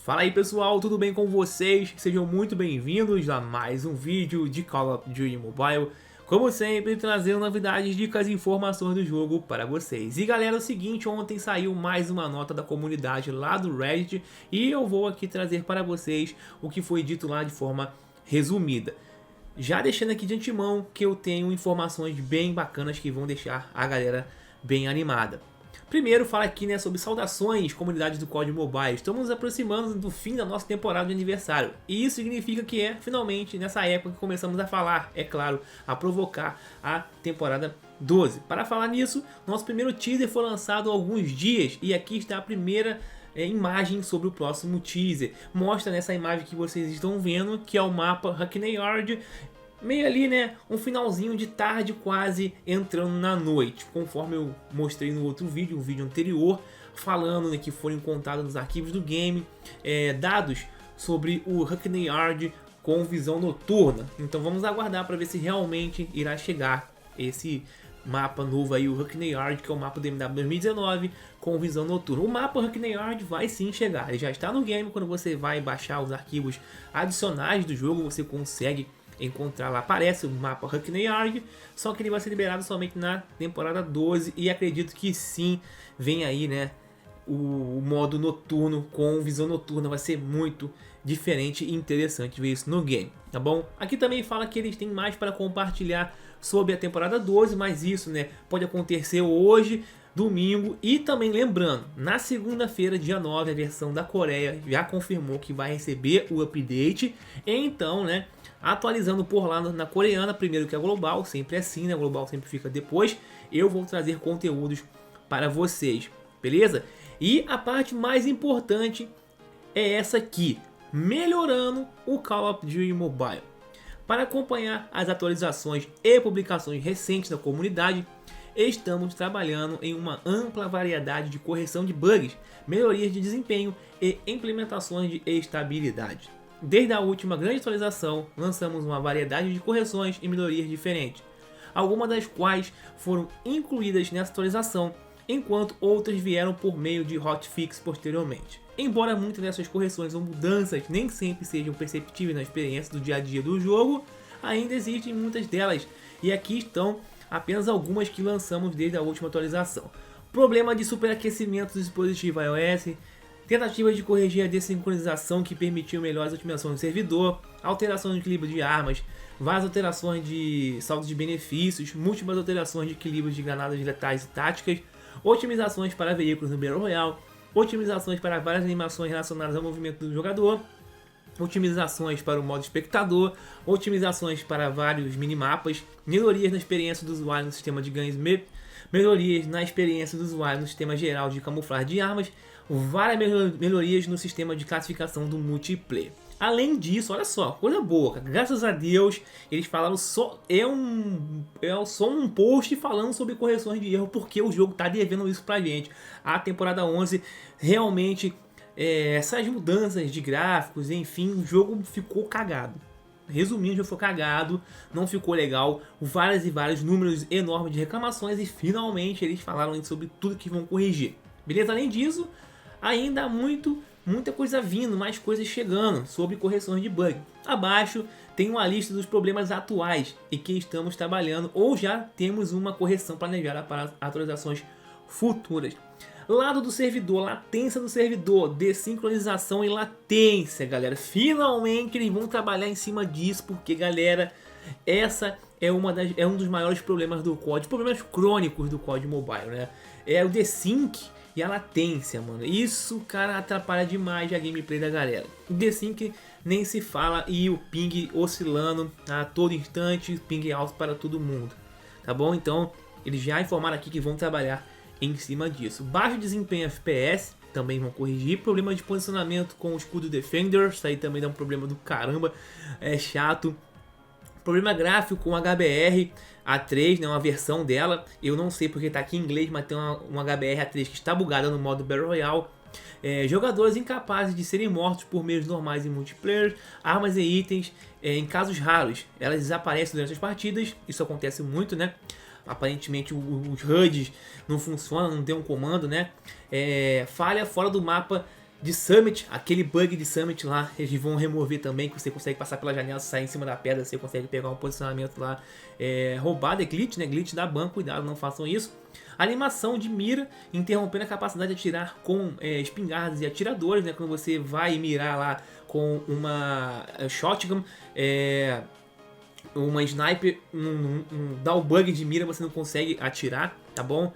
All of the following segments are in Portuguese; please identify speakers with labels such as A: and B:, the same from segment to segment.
A: Fala aí pessoal, tudo bem com vocês? Sejam muito bem-vindos a mais um vídeo de Call of Duty Mobile. Como sempre, trazendo novidades, dicas e informações do jogo para vocês. E galera, é o seguinte, ontem saiu mais uma nota da comunidade lá do Reddit e eu vou aqui trazer para vocês o que foi dito lá de forma resumida. Já deixando aqui de antemão que eu tenho informações bem bacanas que vão deixar a galera bem animada. Primeiro, fala aqui, né, sobre saudações, comunidade do COD Mobile. Estamos nos aproximando do fim da nossa temporada de aniversário. E isso significa que é, finalmente, nessa época que começamos a falar, é claro, a provocar a temporada 12. Para falar nisso, nosso primeiro teaser foi lançado há alguns dias. E aqui está a primeira imagem sobre o próximo teaser. Mostra nessa imagem que vocês estão vendo, que é o mapa Hackney Yard. Meio ali, né, um finalzinho de tarde quase entrando na noite, conforme eu mostrei no outro vídeo, um vídeo anterior, falando, né, que foram encontrados nos arquivos do game dados sobre o Hackney Yard com visão noturna. Então vamos aguardar para ver se realmente irá chegar esse mapa novo aí, o Hackney Yard, que é o mapa do MW 2019 com visão noturna. O mapa Hackney Yard vai sim chegar, ele já está no game. Quando você vai baixar os arquivos adicionais do jogo, você consegue encontrar lá, aparece o mapa Hackney Yard, só que ele vai ser liberado somente na temporada 12 e acredito que sim, vem aí, né, o modo noturno com visão noturna. Vai ser muito diferente e interessante ver isso no game, tá bom? Aqui também fala que eles têm mais para compartilhar sobre a temporada 12, mas isso, né, pode acontecer hoje, domingo. E também lembrando, na segunda-feira, dia 9, a versão da Coreia já confirmou que vai receber o update. Então, né, atualizando por lá na coreana, primeiro que a global, sempre assim, né? A global sempre fica depois. Eu vou trazer conteúdos para vocês, beleza? E a parte mais importante é essa aqui, melhorando o Call of Duty Mobile. Para acompanhar as atualizações e publicações recentes da comunidade, estamos trabalhando em uma ampla variedade de correção de bugs, melhorias de desempenho e implementações de estabilidade. Desde a última grande atualização, lançamos uma variedade de correções e melhorias diferentes, algumas das quais foram incluídas nessa atualização, enquanto outras vieram por meio de hotfix posteriormente. Embora muitas dessas correções ou mudanças nem sempre sejam perceptíveis na experiência do dia a dia do jogo, ainda existem muitas delas, e aqui estão apenas algumas que lançamos desde a última atualização. Problema de superaquecimento do dispositivo iOS, tentativas de corrigir a desincronização que permitiu melhores otimizações do servidor, alteração de equilíbrio de armas, várias alterações de saldo de benefícios, múltiplas alterações de equilíbrios de granadas letais e táticas, otimizações para veículos no Battle Royale, otimizações para várias animações relacionadas ao movimento do jogador, otimizações para o modo espectador, otimizações para vários minimapas, melhorias na experiência do usuário no sistema de ganhos, melhorias na experiência do usuário no sistema geral de camuflagem de armas, várias melhorias no sistema de classificação do multiplayer. Além disso, olha só, coisa boa, cara. Graças a Deus, eles falaram só só um post falando sobre correções de erro, porque o jogo tá devendo isso pra gente. A temporada 11 realmente, essas mudanças de gráficos, enfim, o jogo ficou cagado. Resumindo, já foi cagado, não ficou legal, vários e vários números enormes de reclamações, e finalmente eles falaram sobre tudo que vão corrigir. Beleza? Além disso, ainda há muita coisa vindo, mais coisas chegando sobre correções de bug. Abaixo tem uma lista dos problemas atuais e que estamos trabalhando ou já temos uma correção planejada para atualizações futuras. Lado do servidor, latência do servidor, desincronização e latência, galera. Finalmente eles vão trabalhar em cima disso, porque, galera, essa é um dos maiores problemas do COD, problemas crônicos do COD Mobile, né? É o desync e a latência, mano. Isso, cara, atrapalha demais a gameplay da galera. O desync nem se fala, e o ping oscilando a todo instante, ping alto para todo mundo, tá bom? Então, eles já informaram aqui que vão trabalhar em cima disso. Baixo desempenho FPS também vão corrigir. Problema de posicionamento com o escudo Defender, isso aí também dá um problema do caramba, é chato. Problema gráfico com HBR A3, né, uma versão dela, eu não sei porque está aqui em inglês, mas tem uma HBR A3 que está bugada no modo Battle Royale. Jogadores incapazes de serem mortos por meios normais em multiplayer, armas e itens, em casos raros, elas desaparecem durante as partidas, isso acontece muito, né? Aparentemente os HUDs não funcionam, não tem um comando, né? Falha fora do mapa de Summit, aquele bug de Summit lá, eles vão remover também, que você consegue passar pela janela, sair em cima da pedra, você consegue pegar um posicionamento lá roubado, é glitch, né? Glitch da ban, cuidado, não façam isso. Animação de mira, interrompendo a capacidade de atirar com espingardas e atiradores, né? Quando você vai mirar lá com uma shotgun, uma sniper, dá o bug de mira, você não consegue atirar, tá bom?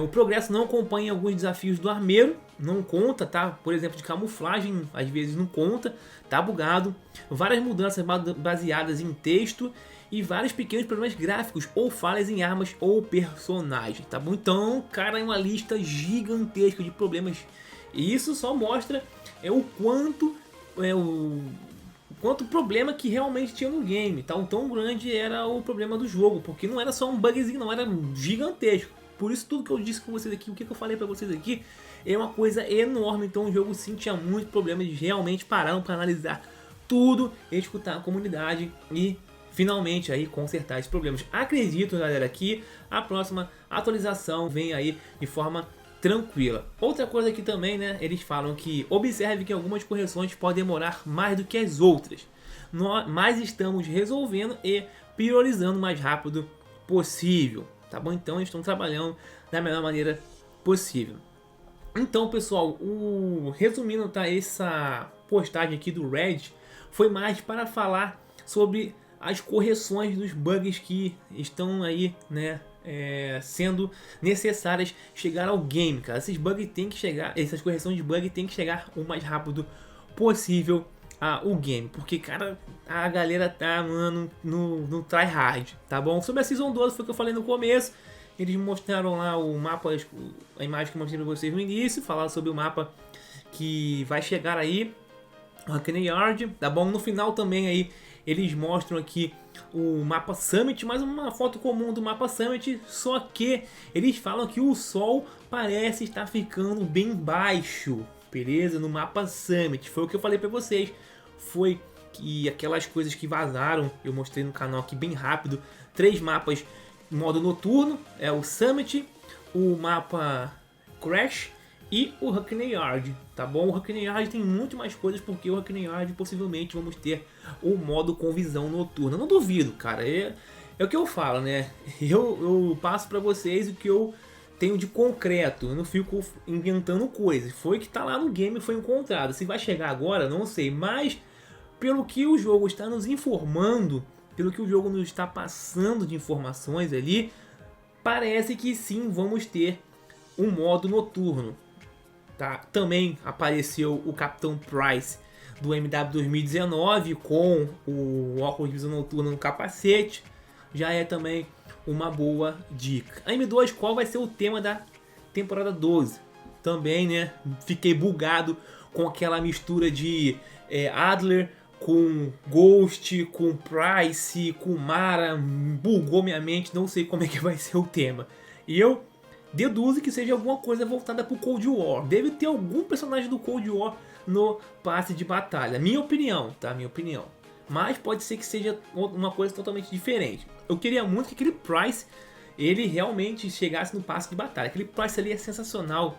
A: O progresso não acompanha alguns desafios do armeiro, não conta, tá? Por exemplo, de camuflagem, às vezes não conta, tá bugado. Várias mudanças baseadas em texto e vários pequenos problemas gráficos ou falhas em armas ou personagens, tá bom? Então, cara, é uma lista gigantesca de problemas. E isso só mostra o quanto problema que realmente tinha no game, tá? O tão grande era o problema do jogo, porque não era só um bugzinho, não, era gigantesco. Por isso tudo que eu disse com vocês aqui, o que eu falei pra vocês aqui, é uma coisa enorme. Então o jogo sim tinha muito problema, eles realmente pararam para analisar tudo, escutar a comunidade e finalmente aí consertar esses problemas. Acredito, galera, que a próxima atualização vem aí de forma tranquila. Outra coisa aqui também, né, eles falam que observe que algumas correções podem demorar mais do que as outras, mas estamos resolvendo e priorizando o mais rápido possível, tá bom? Então eles estão trabalhando da melhor maneira possível. Então, pessoal, resumindo, tá, essa postagem aqui do Reddit foi mais para falar sobre as correções dos bugs que estão aí, né, sendo necessárias chegar ao game, cara. Esses bugs tem que chegar, essas correções de bug tem que chegar o mais rápido possível ao game, porque, cara, a galera tá, mano, no tryhard, tá bom? Sobre a Season 12 foi o que eu falei no começo. Eles mostraram lá o mapa, a imagem que eu mostrei pra vocês no início, falaram sobre o mapa que vai chegar aí, Hackney Yard, tá bom? No final também aí eles mostram aqui o mapa Summit, mais uma foto comum do mapa Summit, só que eles falam que o sol parece estar ficando bem baixo, beleza? No mapa Summit, foi o que eu falei pra vocês, foi que aquelas coisas que vazaram, eu mostrei no canal aqui bem rápido, 3 mapas em modo noturno, é o Summit, o mapa Crash e o Hackney Yard, tá bom? O Hackney Yard tem muito mais coisas, porque o Hackney Yard possivelmente vamos ter o modo com visão noturna. Não duvido, cara, é o que eu falo, né? Eu passo pra vocês o que eu tenho de concreto, eu não fico inventando coisas. Foi que tá lá no game, foi encontrado. Se vai chegar agora, não sei, mas pelo que o jogo está nos informando, pelo que o jogo nos está passando de informações ali, parece que sim, vamos ter um modo noturno. Tá? Também apareceu o Capitão Price do MW 2019 com o óculos de visão noturna no capacete. Já é também uma boa dica. A M2, qual vai ser o tema da temporada 12? Também, né? Fiquei bugado com aquela mistura de Adler com Ghost, com Price, com Mara. Bugou minha mente, não sei como é que vai ser o tema. E eu deduzo que seja alguma coisa voltada para o Cold War. Deve ter algum personagem do Cold War no passe de batalha. Minha opinião, tá? Minha opinião. Mas pode ser que seja uma coisa totalmente diferente. Eu queria muito que aquele Price, ele realmente chegasse no passe de batalha. Aquele Price ali é sensacional.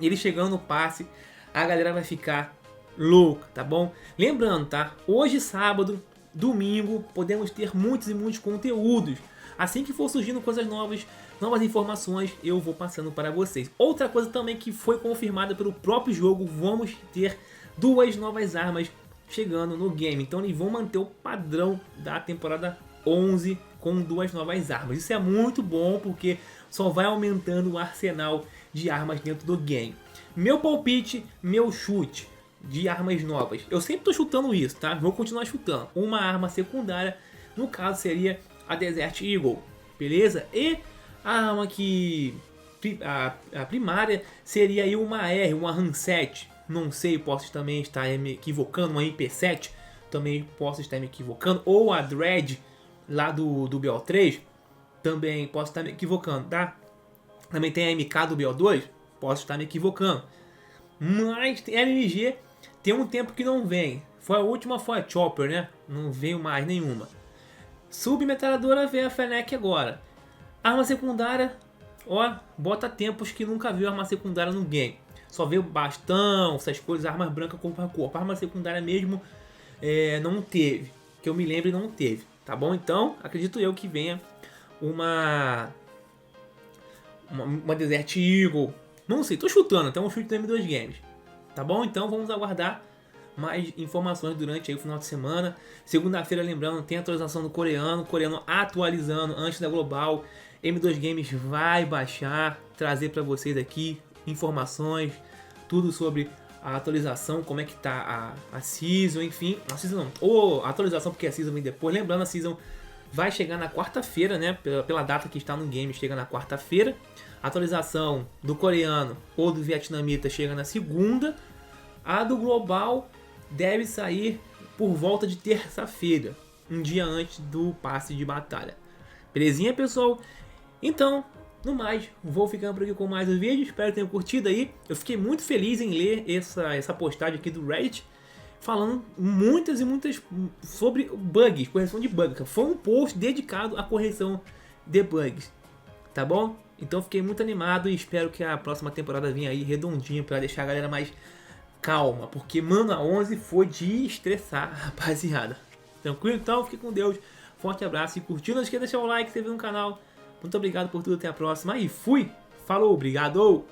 A: Ele chegando no passe, a galera vai ficar louca, tá bom? Lembrando, tá? Hoje, sábado, domingo, podemos ter muitos e muitos conteúdos. Assim que for surgindo coisas novas informações, eu vou passando para vocês. Outra coisa também que foi confirmada pelo próprio jogo, vamos ter 2 novas armas chegando no game. Então eles vão manter o padrão da temporada 11 com 2 novas armas. Isso é muito bom, porque só vai aumentando o arsenal de armas dentro do game. Meu palpite, meu chute de armas novas. Eu sempre tô chutando isso, tá? Vou continuar chutando. Uma arma secundária, no caso seria a Desert Eagle, beleza? E a arma que a primária seria aí uma R, uma RAM 7. Não sei, posso também estar me equivocando, uma MP7, também posso estar me equivocando, ou a Dread lá do BO3, também posso estar me equivocando, tá? Também tem a MK do BO2, posso estar me equivocando. Mas a LMG tem um tempo que não vem. A última foi a Chopper, né? Não veio mais nenhuma. Submetralhadora vem a Fennec agora. Arma secundária, ó, bota tempos que nunca viu arma secundária no game. só vê o bastão, essas coisas, armas brancas corpo a corpo. Arma secundária mesmo não teve, que eu me lembre não teve, tá bom? Então, acredito eu que venha uma Desert Eagle, não sei, tô chutando, então um chute do M2 Games, tá bom? Então vamos aguardar mais informações durante aí o final de semana. Segunda-feira, lembrando, tem atualização do coreano atualizando antes da global. M2 Games vai baixar, trazer para vocês aqui informações, tudo sobre a atualização, como é que tá a Season, enfim, a Season não, ou a atualização porque a Season vem depois. Lembrando, a Season vai chegar na quarta-feira, né, pela data que está no game, chega na quarta-feira. A atualização do coreano ou do vietnamita chega na segunda. A do global deve sair por volta de terça-feira, um dia antes do passe de batalha. Belezinha, pessoal? Então, no mais, vou ficando por aqui com mais um vídeo. Espero que tenham curtido aí. Eu fiquei muito feliz em ler essa postagem aqui do Reddit, falando muitas e muitas sobre bugs, correção de bugs. Foi um post dedicado à correção de bugs, tá bom? Então fiquei muito animado e espero que a próxima temporada venha aí redondinha para deixar a galera mais calma, porque Mana 11 foi de estressar, rapaziada. Tranquilo? Então, fique com Deus. Forte abraço e curtiu. Não esqueça de deixar o like, se inscrever no canal. Muito obrigado por tudo, até a próxima. E fui! Falou, obrigado!